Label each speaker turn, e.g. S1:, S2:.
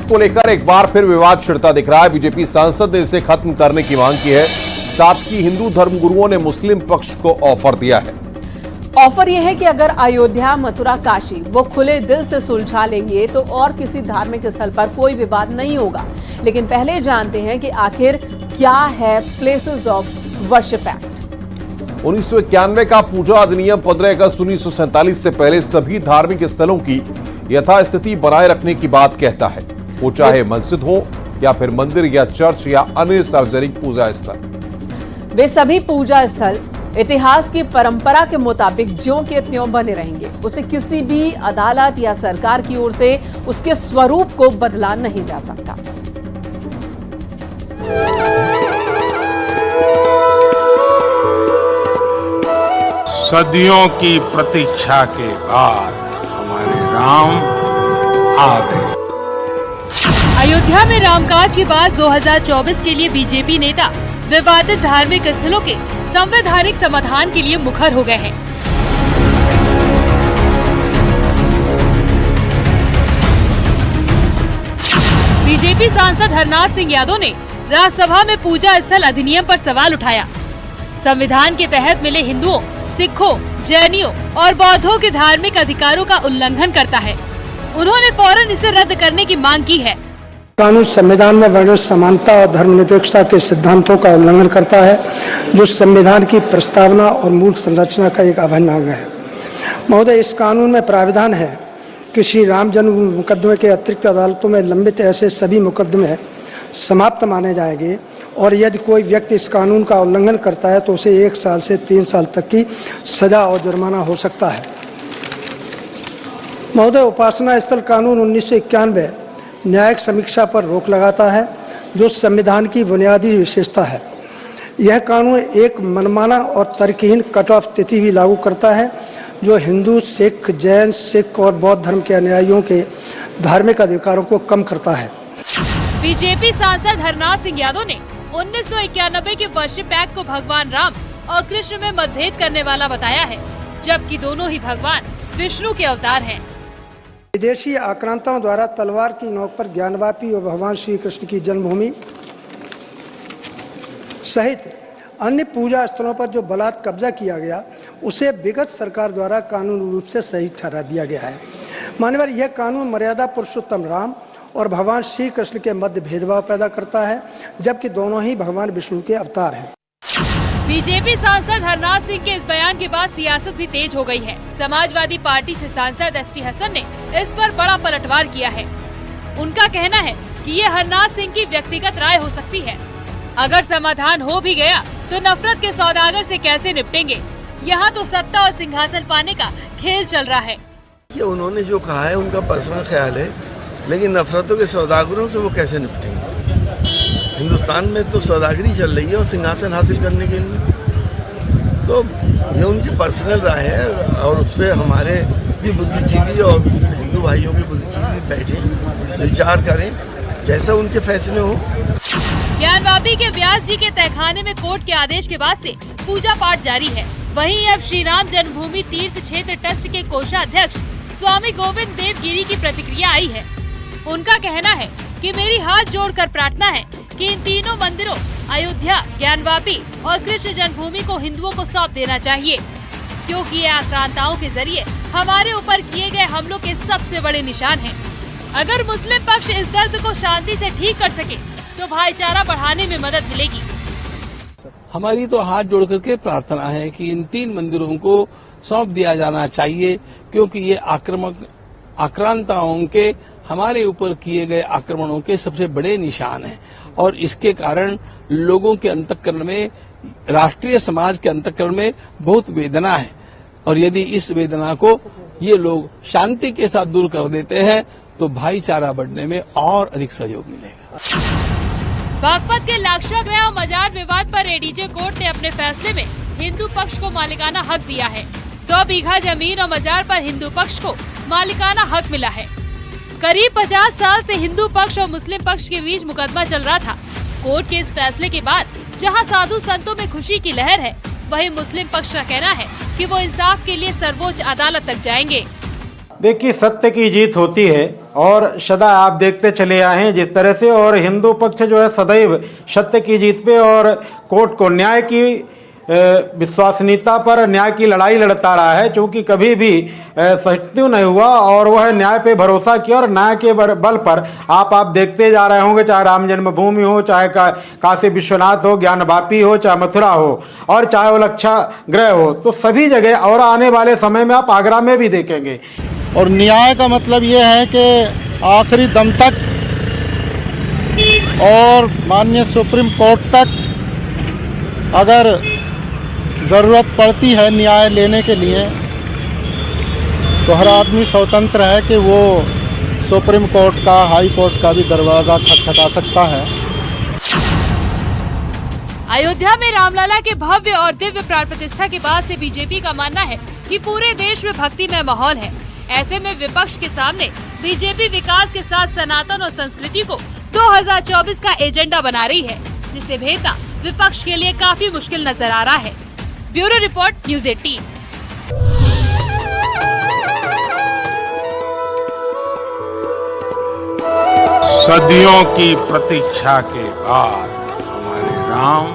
S1: को लेकर एक बार फिर विवाद छिड़ता दिख रहा है। बीजेपी सांसद ने इसे खत्म करने की मांग की है। साथ ही हिंदू धर्मगुरुओं ने मुस्लिम पक्ष को ऑफर दिया है।
S2: ऑफर यह है कि अगर अयोध्या, मथुरा, काशी वो खुले दिल से सुलझा लेंगे तो और किसी धार्मिक स्थल पर कोई विवाद नहीं होगा। लेकिन पहले जानते हैं कि आखिर क्या है प्लेसेस ऑफ वर्शिप एक्ट।
S1: 1991 का पूजा अधिनियम 15 अगस्त 1947 से पहले सभी धार्मिक स्थलों की यथास्थिति बनाए रखने की बात कहता है, वो चाहे मस्जिद हो या फिर मंदिर या चर्च या अन्य सार्वजनिक पूजा स्थल।
S2: वे सभी पूजा स्थल इतिहास की परंपरा के मुताबिक ज्यों के त्यों बने रहेंगे। उसे किसी भी अदालत या सरकार की ओर से उसके स्वरूप को बदला नहीं जा सकता।
S3: सदियों की प्रतीक्षा के बाद हमारे राम आ गए।
S4: अयोध्या में रामकाज के बाद 2024 के लिए बीजेपी नेता विवादित धार्मिक स्थलों के संवैधानिक समाधान के लिए मुखर हो गए हैं। बीजेपी सांसद हरनाथ सिंह यादव ने राज्यसभा में पूजा स्थल अधिनियम पर सवाल उठाया। संविधान के तहत मिले हिंदुओं, सिखों, जैनियों और बौद्धों के धार्मिक अधिकारों का उल्लंघन करता है। उन्होंने फौरन इसे रद्द करने की मांग की है।
S5: कानून संविधान में वर्णित समानता और धर्मनिरपेक्षता के सिद्धांतों का उल्लंघन करता है, जो संविधान की प्रस्तावना और मूल संरचना का एक अभिन्न अंग है। महोदय, इस कानून में प्राविधान है कि श्री राम जन्म मुकदमे के अतिरिक्त अदालतों में लंबित ऐसे सभी मुकदमे समाप्त माने जाएंगे और यदि कोई व्यक्ति इस कानून का उल्लंघन करता है तो उसे 1 साल से 3 साल तक की सजा और जुर्माना हो सकता है। महोदय, उपासना स्थल कानून 1991 न्यायिक समीक्षा पर रोक लगाता है, जो संविधान की बुनियादी विशेषता है। यह कानून एक मनमाना और तर्कहीन कट ऑफ तिथि भी लागू करता है, जो हिंदू, सिख, जैन, सिख और बौद्ध धर्म के अनुयायियों के धार्मिक अधिकारों को कम करता है।
S4: बीजेपी सांसद हरनाथ सिंह यादव ने 1991 के वर्शिप एक्ट को भगवान राम और कृष्ण में मतभेद करने वाला बताया है, जबकि दोनों ही भगवान विष्णु के अवतार हैं।
S5: विदेशी आक्रांताओं द्वारा तलवार की नोक पर ज्ञानवापी और भगवान श्री कृष्ण की जन्मभूमि सहित अन्य पूजा स्थलों पर जो बलात् कब्जा किया गया, उसे विगत सरकार द्वारा कानूनी रूप से सही ठहरा दिया गया है। मान्यवर, यह कानून मर्यादा पुरुषोत्तम राम और भगवान श्री कृष्ण के मध्य भेदभाव पैदा करता है, जबकि दोनों ही भगवान विष्णु के अवतार हैं।
S4: बीजेपी सांसद हरनाथ सिंह के इस बयान के बाद सियासत भी तेज हो गई है। समाजवादी पार्टी से सांसद एसटी हसन ने इस पर बड़ा पलटवार किया है। उनका कहना है कि ये हरनाथ सिंह की व्यक्तिगत राय हो सकती है। अगर समाधान हो भी गया तो नफरत के सौदागर से कैसे निपटेंगे? यहाँ तो सत्ता और सिंहासन पाने का खेल चल रहा है।
S6: ये उन्होंने जो कहा है उनका पर्सनल ख्याल है, लेकिन नफरतों के सौदागरों से वो कैसे निपटेंगे? हिंदुस्तान में तो सौदागरी चल रही है और सिंहासन हासिल करने के लिए, तो ये उनकी पर्सनल राय है और उस पर हमारे भी बुद्धिजीवी और हिंदू भाइयों के बुद्धिजीवी बैठे विचार करें, जैसा उनके फैसले हो।
S4: ज्ञानवापी के व्यास जी के तहखाने में कोर्ट के आदेश के बाद से पूजा पाठ जारी है। वहीं अब श्री राम जन्मभूमि तीर्थ क्षेत्र ट्रस्ट के कोषाध्यक्ष स्वामी गोविंद देव गिरी की प्रतिक्रिया आई है। उनका कहना है कि मेरी हाथ जोड़कर प्रार्थना है कि इन तीनों मंदिरों अयोध्या, ज्ञानवापी और कृष्ण जन्मभूमि को हिंदुओं को सौंप देना चाहिए, क्योंकि ये आक्रांताओं के जरिए हमारे ऊपर किए गए हमलों के सबसे बड़े निशान हैं। अगर मुस्लिम पक्ष इस दर्द को शांति से ठीक कर सके तो भाईचारा बढ़ाने में मदद मिलेगी।
S7: हमारी तो हाथ जोड़ करके प्रार्थना है कि इन 3 मंदिरों को सौंप दिया जाना चाहिए, क्योंकि ये आक्रांताओं के हमारे ऊपर किए गए आक्रमणों के सबसे बड़े निशान हैं और इसके कारण लोगों के अंतःकरण में, राष्ट्रीय समाज के अंतःकरण में बहुत वेदना है और यदि इस वेदना को ये लोग शांति के साथ दूर कर देते हैं तो भाईचारा बढ़ने में और अधिक सहयोग मिलेगा।
S4: बागपत के लाक्षागृह और मजार विवाद पर एडीजे कोर्ट ने अपने फैसले में हिंदू पक्ष को मालिकाना हक दिया है। 100 बीघा जमीन और मजार पर हिंदू पक्ष को मालिकाना हक मिला है। करीब 50 साल से हिंदू पक्ष और मुस्लिम पक्ष के बीच मुकदमा चल रहा था। कोर्ट के इस फैसले के बाद जहां साधु संतों में खुशी की लहर है, वहीं मुस्लिम पक्ष का कहना है कि वो इंसाफ के लिए सर्वोच्च अदालत तक जाएंगे।
S8: देखिए, सत्य की जीत होती है और सदा आप देखते चले आए हैं जिस तरह से, और हिंदू पक्ष जो है सदैव सत्य की जीत पे और कोर्ट को न्याय की विश्वसनीयता पर न्याय की लड़ाई लड़ता रहा है, क्योंकि कभी भी सहिष्णु नहीं हुआ और वह न्याय पे भरोसा किया और न्याय के बल पर आप देखते जा रहे होंगे, चाहे राम जन्मभूमि हो, चाहे काशी विश्वनाथ हो, ज्ञान वापी हो, चाहे मथुरा हो और चाहे उलक्षा गृह हो, तो सभी जगह और आने वाले समय में आप आगरा में भी देखेंगे।
S9: और न्याय का मतलब ये है कि आखिरी दम तक और माननीय सुप्रीम कोर्ट तक अगर ज़रूरत पड़ती है न्याय लेने के लिए तो हर आदमी स्वतंत्र है कि वो सुप्रीम कोर्ट का, हाई कोर्ट का भी दरवाज़ा खटखटा सकता है।
S4: अयोध्या में रामलला के भव्य और दिव्य प्राण प्रतिष्ठा के बाद से बीजेपी का मानना है कि पूरे देश में भक्तिमय माहौल है। ऐसे में विपक्ष के सामने बीजेपी विकास के साथ सनातन और संस्कृति को 2024 का एजेंडा बना रही है, जिसे भेदना विपक्ष के लिए काफी मुश्किल नजर आ रहा है। Bureau report, news 18।
S3: सदियों की प्रतीक्षा के बाद हमारे राम